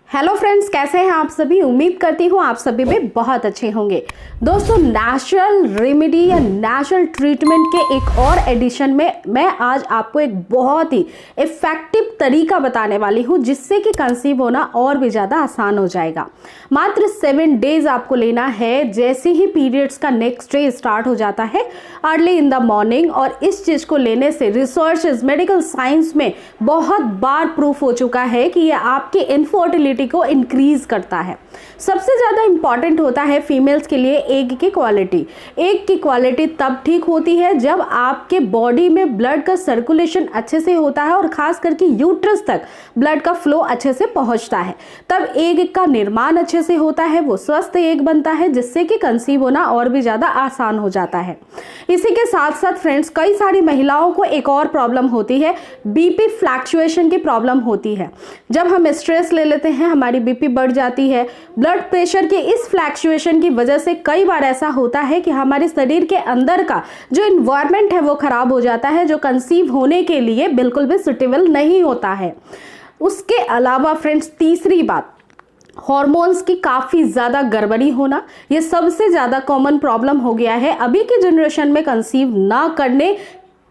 Hello friends, कैसे हैं आप सभी। उम्मीद करती हूँ आप सभी भी बहुत अच्छे होंगे। दोस्तों, नेचुरल रेमेडी या नेचुरल ट्रीटमेंट के एक और एडिशन में मैं आज आपको एक बहुत ही इफेक्टिव तरीका बताने वाली हूँ जिससे कि कंसीव होना और भी ज़्यादा आसान हो जाएगा। मात्र 7 डेज आपको लेना है। जैसे ही पीरियड्स का नेक्स्ट डे स्टार्ट हो जाता है अर्ली इन द मॉर्निंग, और इस चीज़ को लेने से रिसर्चेस मेडिकल साइंस में बहुत बार प्रूफ हो चुका है कि ये आपकी इनफर्टिलिटी को इंक्रीज करता है। सबसे ज़्यादा इंपॉर्टेंट होता है फीमेल्स के लिए एग की क्वालिटी। एग की क्वालिटी तब ठीक होती है जब आपके बॉडी में ब्लड का सर्कुलेशन अच्छे से होता है और खास करके यूट्रस तक ब्लड का फ्लो अच्छे से पहुंचता है। तब एग का निर्माण अच्छे से होता है, वो स्वस्थ एग बनता है जिससे कि कंसीव होना और भी ज़्यादा आसान हो जाता है। इसी के साथ साथ फ्रेंड्स, कई सारी महिलाओं को एक और प्रॉब्लम होती है, बीपी फ्लैक्चुएशन की प्रॉब्लम होती है। जब हम स्ट्रेस ले लेते हैं हमारी बीपी बढ़ जाती है। ब्लड प्रेशर के इस फ्लैक्चुएशन की वजह से कई बार ऐसा होता है कि हमारे शरीर के अंदर का जो इन्वायरमेंट है वो खराब हो जाता है, जो कंसीव होने के लिए बिल्कुल भी सुटेबल नहीं होता है। उसके अलावा फ्रेंड्स, तीसरी बात, हॉर्मोन्स की काफ़ी ज़्यादा गड़बड़ी होना। ये सबसे ज़्यादा कॉमन प्रॉब्लम हो गया है अभी के जनरेशन में कंसीव ना करने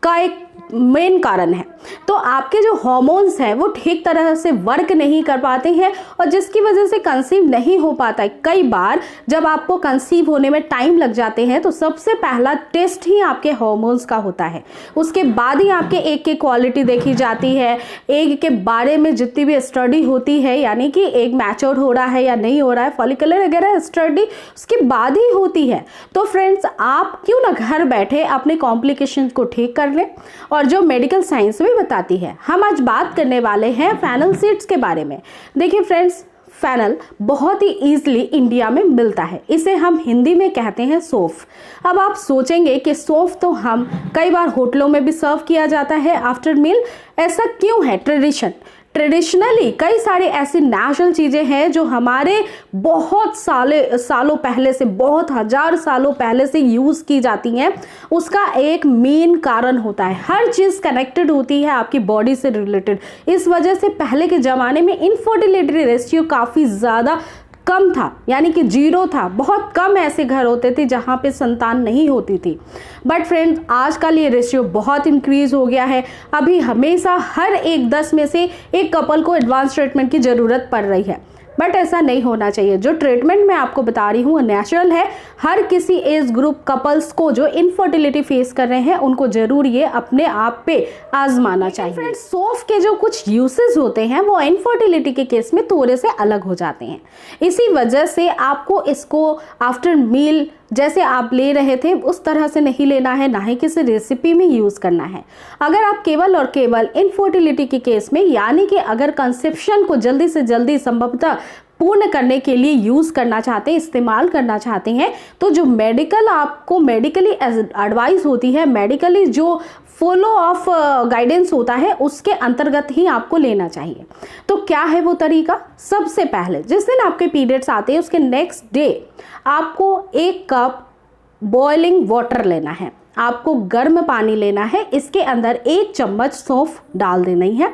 का एक मेन कारण है। तो आपके जो हार्मोन्स हैं वो ठीक तरह से वर्क नहीं कर पाते हैं और जिसकी वजह से कंसीव नहीं हो पाता है। कई बार जब आपको कंसीव होने में टाइम लग जाते हैं तो सबसे पहला टेस्ट ही आपके हार्मोन्स का होता है। उसके बाद ही आपके एग की क्वालिटी देखी जाती है। एग के बारे में जितनी भी स्टडी होती है, यानी कि एग मैच्योर हो रहा है या नहीं हो रहा है, फॉलिकुलर वगैरह स्टडी उसके बाद ही होती है। तो फ्रेंड्स, आप क्यों ना घर बैठे अपने कॉम्प्लिकेशन को ठीक कर लें, और जो मेडिकल साइंस भी बताती है। हम आज बात करने वाले हैं फेनल सीड्स के बारे में। देखिए फ्रेंड्स, फेनल बहुत ही ईजिली इंडिया में मिलता है। इसे हम हिंदी में कहते हैं सौंफ। अब आप सोचेंगे कि सौंफ तो हम कई बार होटलों में भी सर्व किया जाता है आफ्टर मील। ऐसा क्यों है? ट्रेडिशनली कई सारी ऐसी नेचुरल चीज़ें हैं जो हमारे बहुत सालों पहले से, बहुत हजार सालों पहले से यूज़ की जाती हैं। उसका एक मेन कारण होता है, हर चीज़ कनेक्टेड होती है आपकी बॉडी से रिलेटेड। इस वजह से पहले के ज़माने में इनफर्टिलिटी रेशियो काफ़ी ज़्यादा कम था, यानी कि 0 था। बहुत कम ऐसे घर होते थे जहाँ पे संतान नहीं होती थी। बट फ्रेंड्स, आजकल ये रेशियो बहुत इंक्रीज हो गया है। अभी हमेशा हर एक 10 में से एक कपल को एडवांस ट्रीटमेंट की ज़रूरत पड़ रही है, बट ऐसा नहीं होना चाहिए। जो ट्रीटमेंट मैं आपको बता रही हूँ वो नेचुरल है। हर किसी एज ग्रुप कपल्स को जो इनफर्टिलिटी फेस कर रहे हैं उनको जरूर ये अपने आप पे आजमाना चाहिए। फ्रेंड्स, सौंफ के जो कुछ यूसेस होते हैं वो इनफर्टिलिटी के केस में थोड़े से अलग हो जाते हैं। इसी वजह से आपको इसको आफ्टर मील जैसे आप ले रहे थे उस तरह से नहीं लेना है, ना ही किसी रेसिपी में यूज़ करना है। अगर आप केवल और केवल इनफर्टिलिटी के केस में, यानी कि अगर कंसेप्शन को जल्दी से जल्दी संभवतः पूर्ण करने के लिए यूज़ करना चाहते हैं, इस्तेमाल करना चाहते हैं, तो जो मेडिकली एडवाइस होती है, मेडिकली जो फॉलो ऑफ गाइडेंस होता है उसके अंतर्गत ही आपको लेना चाहिए। तो क्या है वो तरीका? सबसे पहले जिस दिन आपके पीरियड्स आते हैं उसके नेक्स्ट डे आपको 1 कप बॉइलिंग वाटर लेना है। आपको गर्म पानी लेना है, इसके अंदर 1 चम्मच सौंफ डाल देनी है।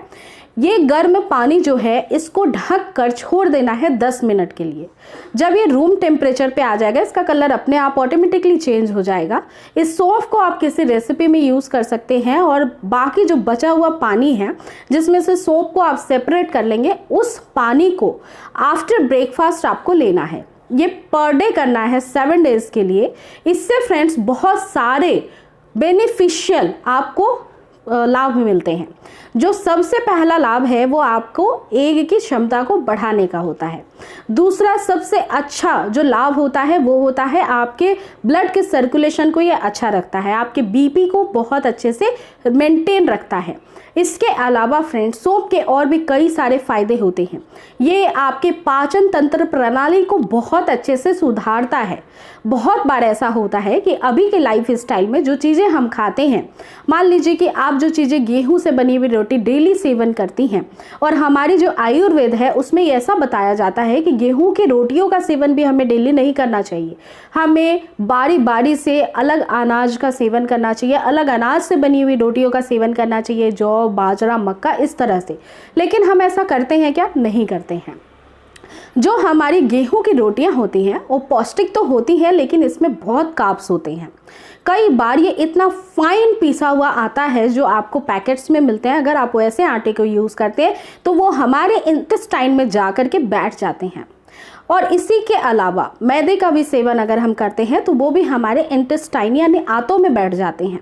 ये गर्म पानी जो है इसको ढक कर छोड़ देना है 10 मिनट के लिए। जब ये रूम टेम्परेचर पे आ जाएगा इसका कलर अपने आप ऑटोमेटिकली चेंज हो जाएगा। इस सौंफ को आप किसी रेसिपी में यूज़ कर सकते हैं, और बाकी जो बचा हुआ पानी है जिसमें से सौंफ को आप सेपरेट कर लेंगे, उस पानी को आफ्टर ब्रेकफास्ट आपको लेना है। ये पर डे करना है 7 डेज के लिए। इससे फ्रेंड्स बहुत सारे बेनिफिशियल आपको लाभ मिलते हैं। जो सबसे पहला लाभ है वो आपको एग की क्षमता को बढ़ाने का होता है। दूसरा सबसे अच्छा जो लाभ होता है वो होता है आपके ब्लड के सर्कुलेशन को ये अच्छा रखता है, आपके बीपी को बहुत अच्छे से मेंटेन रखता है। इसके अलावा फ्रेंड्स, सौंफ के और भी कई सारे फायदे होते हैं। ये आपके पाचन तंत्र प्रणाली को बहुत अच्छे से सुधारता है। बहुत बार ऐसा होता है कि अभी के लाइफ स्टाइल में जो चीज़ें हम खाते हैं, मान लीजिए कि आप जो चीज़ें गेहूं से बनी हुई रोटी डेली सेवन करती हैं, और हमारी जो आयुर्वेद है उसमें ऐसा बताया जाता है कि गेहूं की रोटियों का सेवन भी हमें डेली नहीं करना चाहिए। हमें बारी बारी से अलग अनाज का सेवन करना चाहिए, अलग अनाज से बनी हुई रोटियों का सेवन करना चाहिए, जौ, बाजरा, मक्का, इस तरह से। लेकिन हम ऐसा करते हैं क्या? नहीं करते हैं। जो हमारी गेहूं की रोटियां होती हैं वो पौष्टिक तो होती हैं, लेकिन इसमें बहुत कार्ब्स होते हैं। कई बार ये इतना फाइन पीसा हुआ आता है जो आपको पैकेट्स में मिलते हैं, अगर आप वैसे आटे को यूज़ करते हैं तो वो हमारे इंटेस्टाइन में जा कर के बैठ जाते हैं। और इसी के अलावा मैदे का भी सेवन अगर हम करते हैं तो वो भी हमारे इंटेस्टाइन यानी आंतों में बैठ जाते हैं।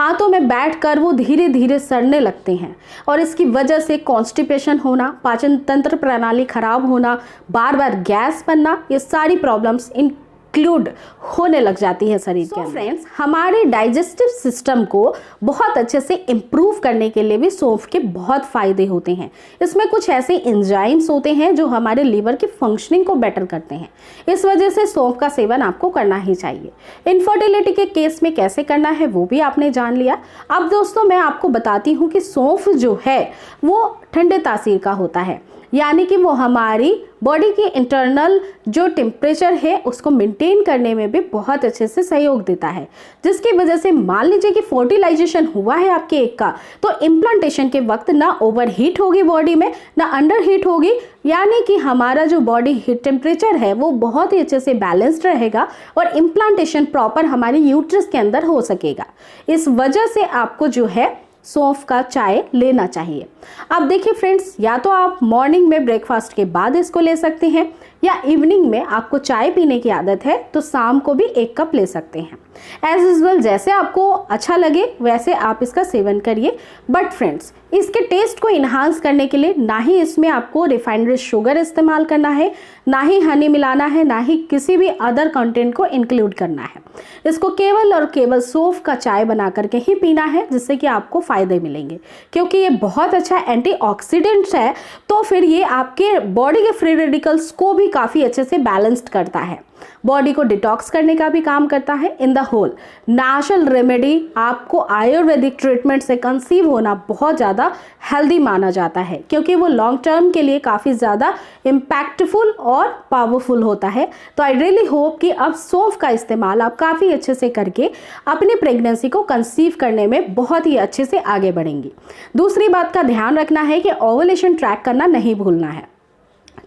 आंतों में बैठकर वो धीरे धीरे सड़ने लगते हैं और इसकी वजह से कॉन्स्टिपेशन होना, पाचन तंत्र प्रणाली खराब होना, बार बार गैस बनना, ये सारी प्रॉब्लम्स इंक्लूड होने लग जाती है शरीर के अंदर। फ्रेंड्स, हमारे डाइजेस्टिव सिस्टम को बहुत अच्छे से इम्प्रूव करने के लिए भी सौंफ के बहुत फायदे होते हैं। इसमें कुछ ऐसे एंजाइम्स होते हैं जो हमारे लीवर की फंक्शनिंग को बेटर करते हैं। इस वजह से सौंफ का सेवन आपको करना ही चाहिए। इनफर्टिलिटी के केस में कैसे करना है वो भी आपने जान लिया। अब दोस्तों मैं आपको बताती हूँ कि सौंफ जो है वो ठंडे तासीर का होता है, यानी कि वो हमारी बॉडी की इंटरनल जो टेम्परेचर है उसको मेंटेन करने में भी बहुत अच्छे से सहयोग देता है, जिसकी वजह से मान लीजिए कि फर्टिलाइजेशन हुआ है आपके एग का, तो इम्प्लांटेशन के वक्त ना ओवर हीट होगी बॉडी में, ना अंडर हीट होगी, यानी कि हमारा जो बॉडी हीट टेम्परेचर है वो बहुत ही अच्छे से बैलेंस्ड रहेगा और इम्प्लांटेशन प्रॉपर हमारी यूट्रस के अंदर हो सकेगा। इस वजह से आपको जो है सौंफ का चाय लेना चाहिए। अब देखिए फ्रेंड्स, या तो आप मॉर्निंग में ब्रेकफास्ट के बाद इसको ले सकते हैं, या इवनिंग में आपको चाय पीने की आदत है तो शाम को भी 1 कप ले सकते हैं। एज यूजुअल जैसे आपको अच्छा लगे वैसे आप इसका सेवन करिए। बट फ्रेंड्स, इसके टेस्ट को इन्हांस करने के लिए ना ही इसमें आपको रिफाइंड शुगर इस्तेमाल करना है, ना ही हनी मिलाना है, ना ही किसी भी अदर कंटेंट को इंक्लूड करना है। इसको केवल और केवल सौंफ का चाय बना करके ही पीना है, जिससे कि आपको फायदे मिलेंगे। क्योंकि ये बहुत अच्छा एंटीऑक्सीडेंट्स है, तो फिर ये आपके बॉडी के फ्री रेडिकल्स को भी काफ़ी अच्छे से बैलेंस्ड करता है, बॉडी को डिटॉक्स करने का भी काम करता है। In the whole natural remedy आपको आयुर्वेदिक ट्रीटमेंट से कंसीव होना बहुत ज़्यादा हेल्दी माना जाता है, क्योंकि वो लॉन्ग टर्म के लिए काफ़ी ज़्यादा इम्पैक्टफुल और पावरफुल होता है। तो आई रियली होप कि अब सौंफ का इस्तेमाल आप काफ़ी अच्छे से करके अपनी प्रेगनेंसी को कंसीव करने में बहुत ही अच्छे से आगे बढ़ेंगी। दूसरी बात का ध्यान रखना है कि ओवुलेशन ट्रैक करना नहीं भूलना है।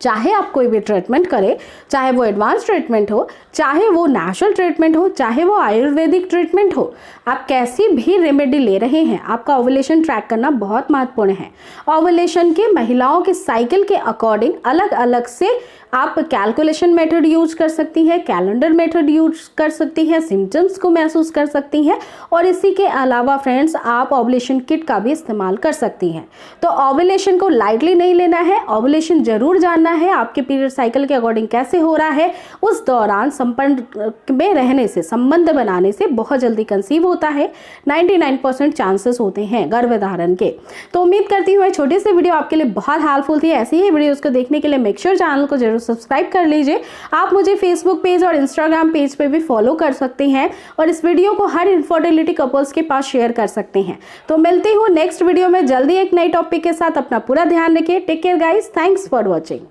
चाहे आप कोई भी ट्रीटमेंट करें, चाहे वो एडवांस ट्रीटमेंट हो, चाहे वो नेचुरल ट्रीटमेंट हो, चाहे वो आयुर्वेदिक ट्रीटमेंट हो, आप कैसी भी रेमेडी ले रहे हैं, आपका ओवुलेशन ट्रैक करना बहुत महत्वपूर्ण है। ओवुलेशन के महिलाओं के साइकिल के अकॉर्डिंग अलग अलग से आप कैलकुलेशन मेथड यूज कर सकती हैं, कैलेंडर मेथड यूज कर सकती हैं, सिम्टम्स को महसूस कर सकती हैं, और इसी के अलावा फ्रेंड्स आप ओवुलेशन किट का भी इस्तेमाल कर सकती हैं। तो ओवुलेशन को लाइटली नहीं लेना है, ओवुलेशन जरूर जानना है आपके पीरियड साइकिल के अकॉर्डिंग कैसे हो रहा है। उस दौरान संपर्क में रहने से, संबंध बनाने से बहुत जल्दी कंसीव होता है। 99% चांसेस होते हैं गर्भधारण के। तो उम्मीद करती हूँ छोटी सी वीडियो आपके लिए बहुत हेल्पफुल थी। ऐसी ही वीडियोस को देखने के लिए मेक श्योर चैनल को जरूर सब्सक्राइब कर लीजिए। आप मुझे फेसबुक पेज और इंस्टाग्राम पेज पे भी फॉलो कर सकते हैं और इस वीडियो को हर इनफर्टिलिटी कपल्स के पास शेयर कर सकते हैं। तो मिलती हूँ नेक्स्ट वीडियो में जल्दी एक नई टॉपिक के साथ। अपना पूरा ध्यान रखिए। Take care guys, thanks for watching.